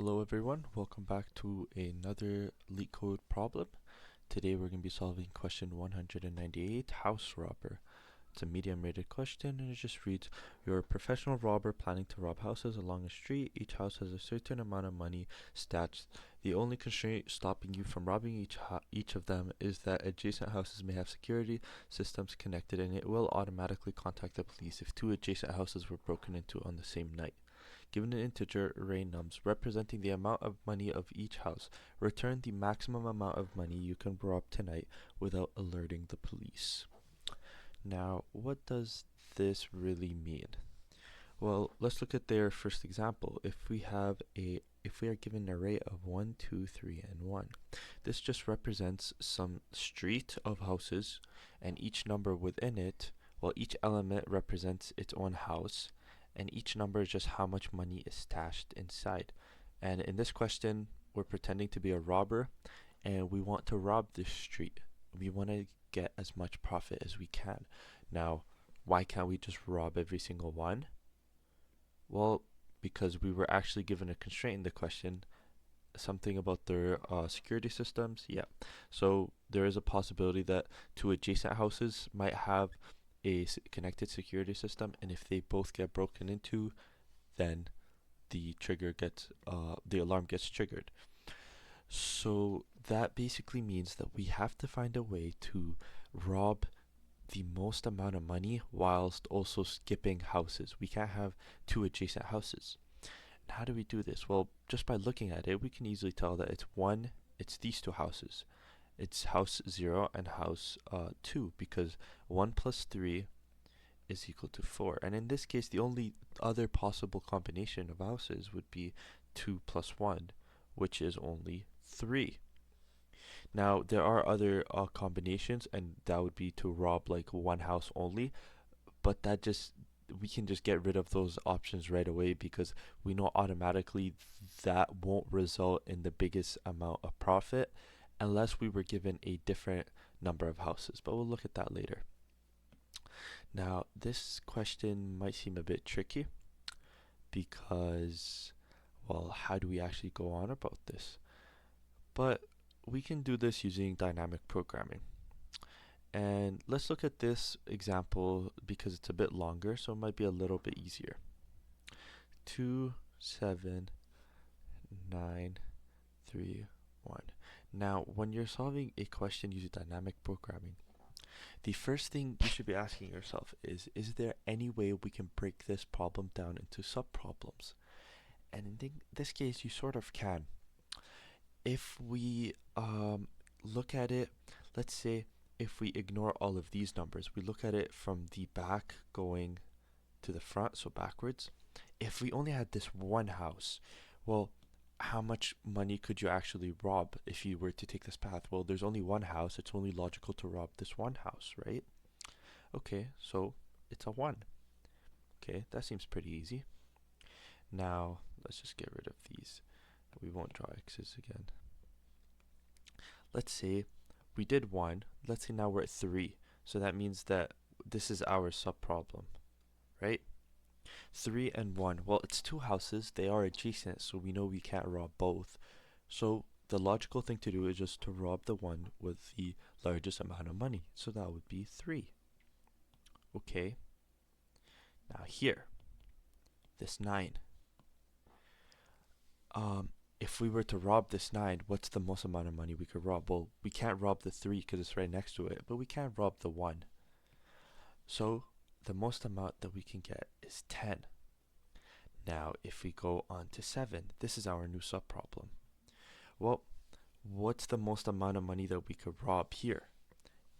Hello everyone, welcome back to another LeetCode problem. Today we're going to be solving question 198, House Robber. It's a medium rated question and it just reads, you're a professional robber planning to rob houses along a street. Each house has a certain amount of money stashed. The only constraint stopping you from robbing each of them is that adjacent houses may have security systems connected and it will automatically contact the police if two adjacent houses were broken into on the same night. Given an integer array nums representing the amount of money of each house, return the maximum amount of money you can rob tonight without alerting the police. Now, what does this really mean? Well, let's look at their first example. If we are given an array of 1, 2, 3, and 1, this just represents some street of houses, and each number within it, well, each element represents its own house, and each number is just how much money is stashed inside. And in this question, we're pretending to be a robber, and we want to rob this street. We want to get as much profit as we can. Now, why can't we just rob every single one? Well, because we were actually given a constraint in the question, something about their security systems. Yeah, so there is a possibility that two adjacent houses might have a connected security system, and if they both get broken into, then the alarm gets triggered. So that basically means that we have to find a way to rob the most amount of money whilst also skipping houses. We can't have two adjacent houses. And how do we do this? Well, just by looking at it, we can easily tell that it's these two houses. It's house 0 and house 2, because 1 plus 3 is equal to 4. And in this case, the only other possible combination of houses would be 2 plus 1, which is only 3. Now, there are other combinations, and that would be to rob like one house only, but we can just get rid of those options right away because we know automatically that won't result in the biggest amount of profit unless we were given a different number of houses, but we'll look at that later. Now, this question might seem a bit tricky because, well, how do we actually go on about this? But we can do this using dynamic programming. And let's look at this example because it's a bit longer, so it might be a little bit easier. 2, 7, 9, 3, 1. Now, when you're solving a question using dynamic programming, the first thing you should be asking yourself is there any way we can break this problem down into subproblems? And in this case, you sort of can. If we look at it, let's say if we ignore all of these numbers, we look at it from the back going to the front, so backwards. If we only had this one house, well, how much money could you actually rob if you were to take this path? Well, there's only one house. It's only logical to rob this one house, right? Okay, so it's a 1. Okay, that seems pretty easy. Now, let's just get rid of these. We won't draw x's again. Let's say we did 1. Let's say now we're at 3. So that means that this is our subproblem, right? 3 and 1. Well, it's two houses. They are adjacent, so we know we can't rob both. So the logical thing to do is just to rob the one with the largest amount of money. So that would be 3. Okay. Now here, this 9. If we were to rob this 9, what's the most amount of money we could rob? Well, we can't rob the 3 because it's right next to it, but we can rob the 1. So the most amount that we can get is 10. Now, if we go on to 7, this is our new subproblem. Well, what's the most amount of money that we could rob here?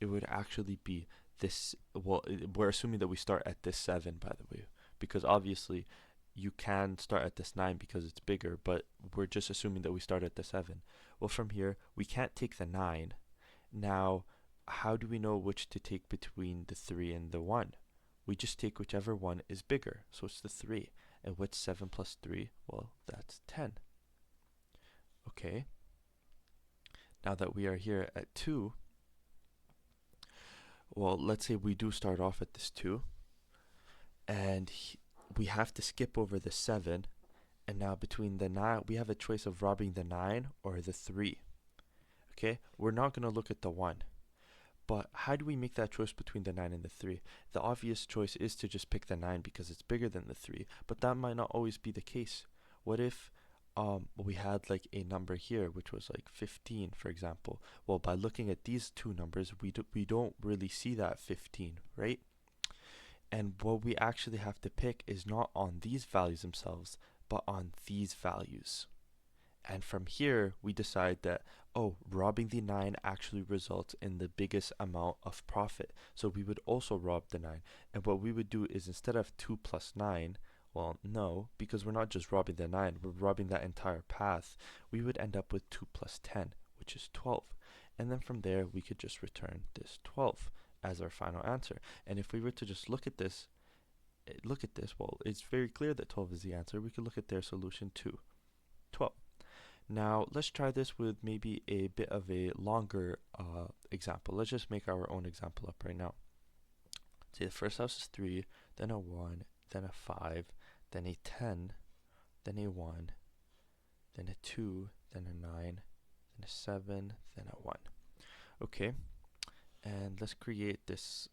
It would actually be this. Well, we're assuming that we start at this 7, by the way, because obviously you can start at this 9 because it's bigger, but we're just assuming that we start at the 7. Well, from here, we can't take the 9. Now, how do we know which to take between the 3 and the 1? We just take whichever one is bigger, so it's the 3. And what's 7 plus 3? Well, that's 10. Okay. Now that we are here at 2, well, let's say we do start off at this 2, and we have to skip over the 7 And now between the 9, we have a choice of robbing the 9 or the 3. Okay, we're not going to look at the 1. But how do we make that choice between the 9 and the 3? The obvious choice is to just pick the 9 because it's bigger than the 3, but that might not always be the case. What if we had like a number here which was like 15, for example? Well, by looking at these two numbers, we don't really see that 15, right? And what we actually have to pick is not on these values themselves, but on these values. And from here, we decide that, oh, robbing the 9 actually results in the biggest amount of profit. So we would also rob the 9. And what we would do is instead of 2 plus 9, well, no, because we're not just robbing the 9, we're robbing that entire path. We would end up with 2 plus 10, which is 12. And then from there, we could just return this 12 as our final answer. And if we were to just look at this, well, it's very clear that 12 is the answer. We could look at their solution too, 12. Now, let's try this with maybe a bit of a longer example. Let's just make our own example up right now. Say the first house is 3, then a 1, then a 5, then a 10, then a 1, then a 2, then a 9, then a 7, then a 1. Okay, and let's create this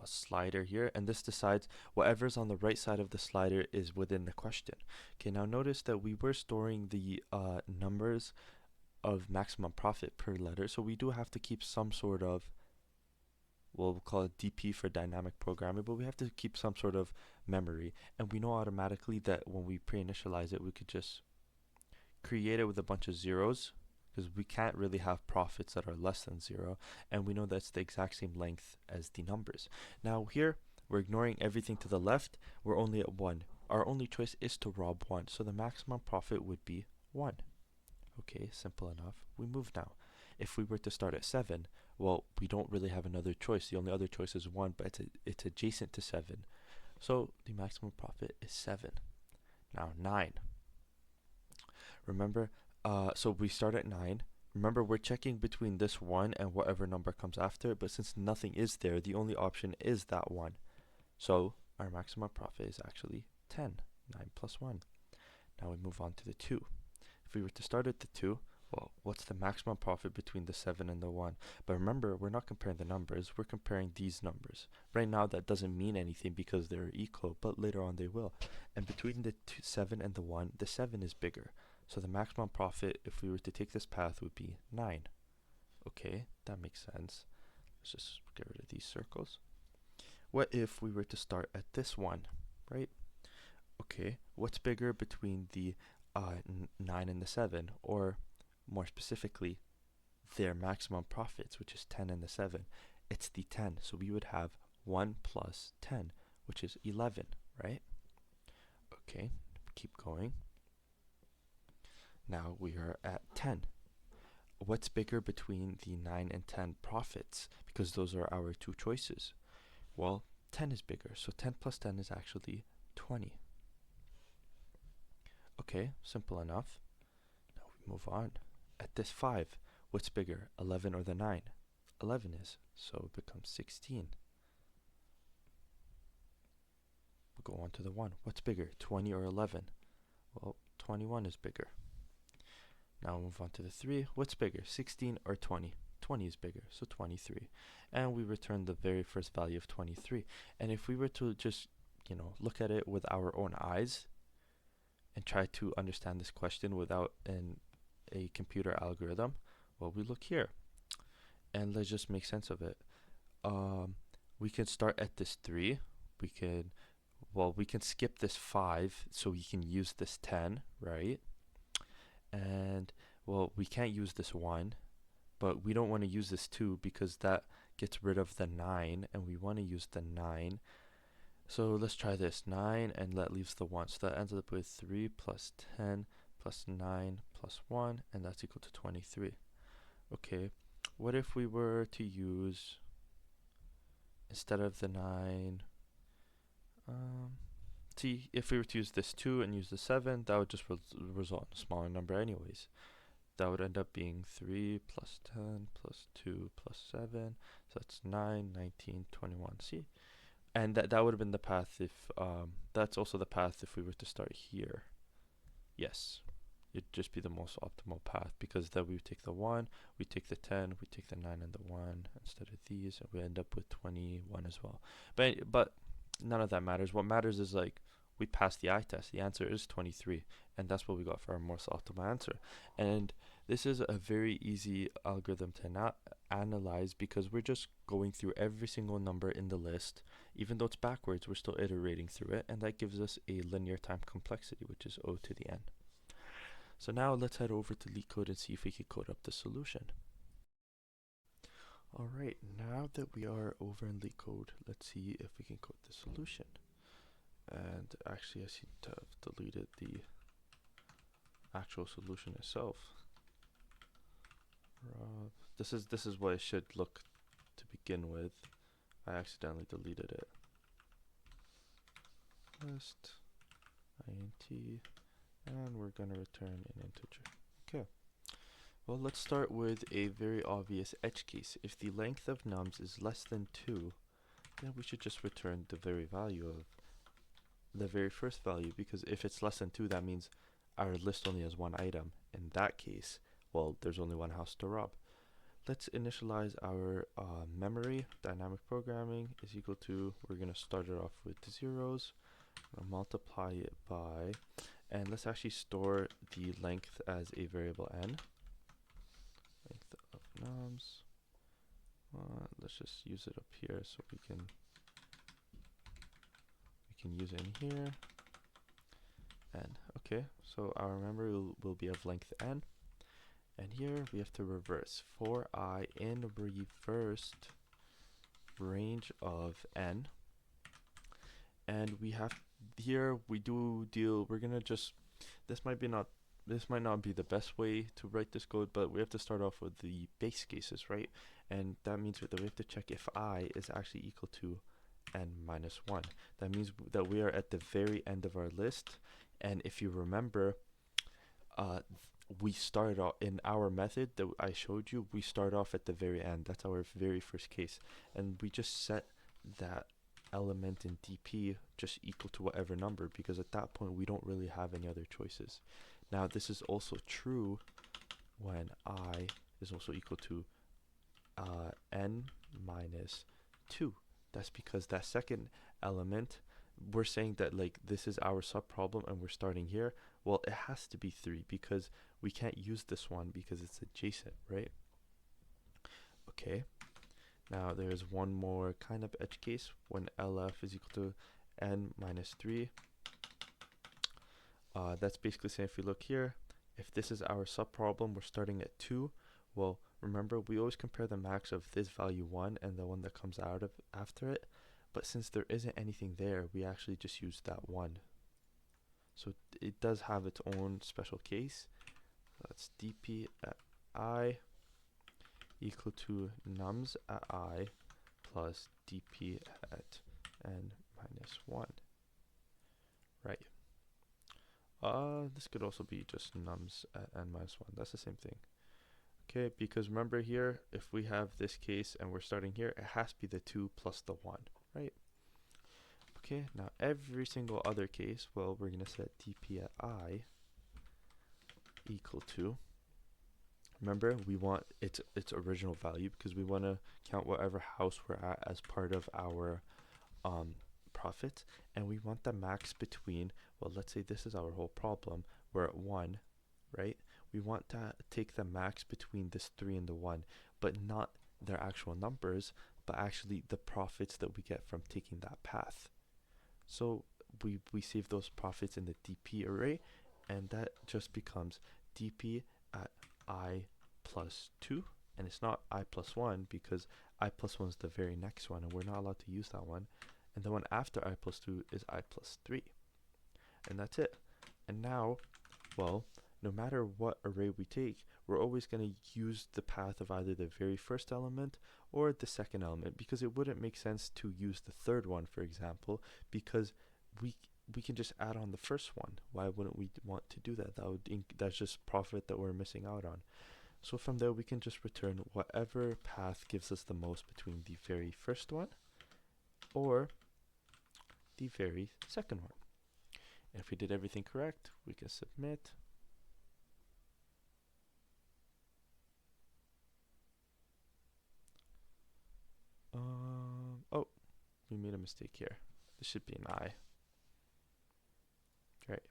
slider here, and this decides whatever's on the right side of the slider is within the question. Okay, now notice that we were storing the numbers of maximum profit per letter, so we do have to keep some sort of, well, we'll call it DP for dynamic programming, but we have to keep some sort of memory, and we know automatically that when we pre-initialize it, we could just create it with a bunch of zeros, because we can't really have profits that are less than 0, and we know that's the exact same length as the numbers. Now here, we're ignoring everything to the left, we're only at 1. Our only choice is to rob 1, so the maximum profit would be 1. Okay, simple enough. We move now. If we were to start at 7, well, we don't really have another choice. The only other choice is 1, but it's adjacent to 7. So the maximum profit is 7. Now 9. Remember, so we start at 9. Remember, we're checking between this 1 and whatever number comes after, but since nothing is there, the only option is that 1. So our maximum profit is actually 10. 9 plus 1. Now we move on to the 2. If we were to start at the 2, well, what's the maximum profit between the 7 and the 1? But remember, we're not comparing the numbers, we're comparing these numbers. Right now, that doesn't mean anything because they're equal, but later on they will. And between the 7 and the 1, the 7 is bigger. So the maximum profit, if we were to take this path, would be 9. Okay, that makes sense. Let's just get rid of these circles. What if we were to start at this 1, right? Okay, what's bigger between the 9 and the 7? Or more specifically, their maximum profits, which is 10 and the 7. It's the 10. So we would have 1 plus 10, which is 11, right? Okay, keep going. Now we are at 10. What's bigger between the 9 and 10 profits? Because those are our two choices. Well, 10 is bigger, so 10 plus 10 is actually 20. Okay, simple enough. Now we move on. At this 5, what's bigger, 11 or the 9? 11 is, so it becomes 16. We'll go on to the 1. What's bigger, 20 or 11? Well, 21 is bigger. Now we'll move on to the 3. What's bigger, 16 or 20? 20 is bigger, so 23. And we return the very first value of 23. And if we were to just, look at it with our own eyes and try to understand this question without a computer algorithm, well, we look here. And let's just make sense of it. We can start at this 3. We can skip this 5 so we can use this 10, right? And well, we can't use this 1, but we don't want to use this 2 because that gets rid of the 9, and we want to use the 9. So let's try this 9, and that leaves the 1. So that ends up with 3 plus 10 plus 9 plus 1, and that's equal to 23. Okay, what if we were to use, instead of the 9, see, if we were to use this 2 and use the 7, that would just result in a smaller number anyways. That would end up being 3 plus 10 plus 2 plus 7, so that's 9, 19, 21. See? And that would have been the path if, that's also the path if we were to start here. Yes, it'd just be the most optimal path, because then we take the 1, we take the 10, we take the 9 and the 1 instead of these, and we end up with 21 as well. But none of that matters. What matters is like we passed the eye test. The answer is 23, and that's what we got for our most optimal answer. And this is a very easy algorithm to analyze, because we're just going through every single number in the list. Even though it's backwards, we're still iterating through it, and that gives us a linear time complexity, which is O to the n. So now let's head over to LeetCode and see if we can code up the solution. Alright, now that we are over in LeetCode, let's see if we can code the solution. And actually I seem to have deleted the actual solution itself. This is what it should look to begin with. I accidentally deleted it. List int, and we're gonna return an integer. Okay. Well, let's start with a very obvious edge case. If the length of nums is less than 2, then we should just return the very first value, because if it's less than 2, that means our list only has one item. In that case, well, there's only one house to rob. Let's initialize our memory. Dynamic programming is equal to, we're going to start it off with zeros, multiply it by, and let's actually store the length as a variable n. Length of nums. Let's just use it up here so we can use it in here. N. Okay, so our memory will be of length n. And here we have to reverse for I in reversed range of n. And we have here we're gonna just, this might not be the best way to write this code, but we have to start off with the base cases, right? And that means that we have to check if I is actually equal to n minus 1. That means that we are at the very end of our list. And if you remember, we started off in our method that I showed you, we start off at the very end. That's our very first case, and we just set that element in DP just equal to whatever number, because at that point we don't really have any other choices. Now this is also true when I is also equal to n minus 2. That's because that second element, we're saying that like this is our subproblem and we're starting here. Well, it has to be 3, because we can't use this one because it's adjacent, right? Okay, now there's one more kind of edge case when LF is equal to n minus 3. That's basically saying, if we look here, if this is our subproblem, we're starting at 2. Well, remember, we always compare the max of this value 1 and the one that comes out of after it. But since there isn't anything there, we actually just use that 1. So it does have its own special case. That's dp at I equal to nums at I plus dp at n minus 1. Right. This could also be just nums at n minus 1. That's the same thing. Okay, because remember here, if we have this case and we're starting here, it has to be the 2 plus the 1, right? Okay, now every single other case, well, we're going to set dp at I equal to, remember, we want its original value, because we want to count whatever house we're at as part of our profit, and we want the max between, well, let's say this is our whole problem, we're at 1, right? We want to take the max between this 3 and the 1, but not their actual numbers, but actually the profits that we get from taking that path. So we save those profits in the dp array, and that just becomes dp at I plus 2, and it's not I plus 1, because I plus 1 is the very next one, and we're not allowed to use that one. And the one after I plus 2 is I plus 3. And that's it. And now, well, no matter what array we take, we're always going to use the path of either the very first element or the second element, because it wouldn't make sense to use the third one, for example, because we can just add on the first one. Why wouldn't we want to do that? That's just profit that we're missing out on. So from there, we can just return whatever path gives us the most between the very first one or the very second one. If we did everything correct, we can submit. Oh, we made a mistake here. This should be an I. Right.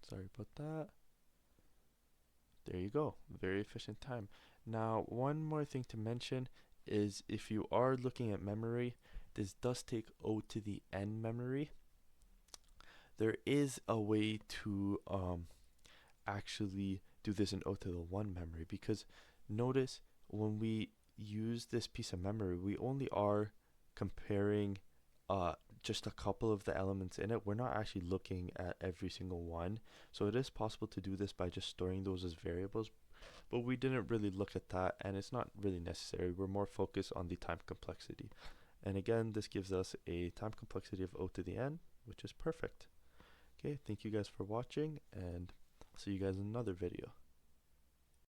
Sorry about that. There you go. Very efficient time. Now, one more thing to mention is if you are looking at memory, this does take O to the N memory. There is a way to actually do this in O to the 1 memory, because notice when we use this piece of memory, we only are comparing just a couple of the elements in it. We're not actually looking at every single one. So it is possible to do this by just storing those as variables, but we didn't really look at that, and it's not really necessary. We're more focused on the time complexity. And again, this gives us a time complexity of O to the N, which is perfect. Okay, thank you guys for watching, and see you guys in another video.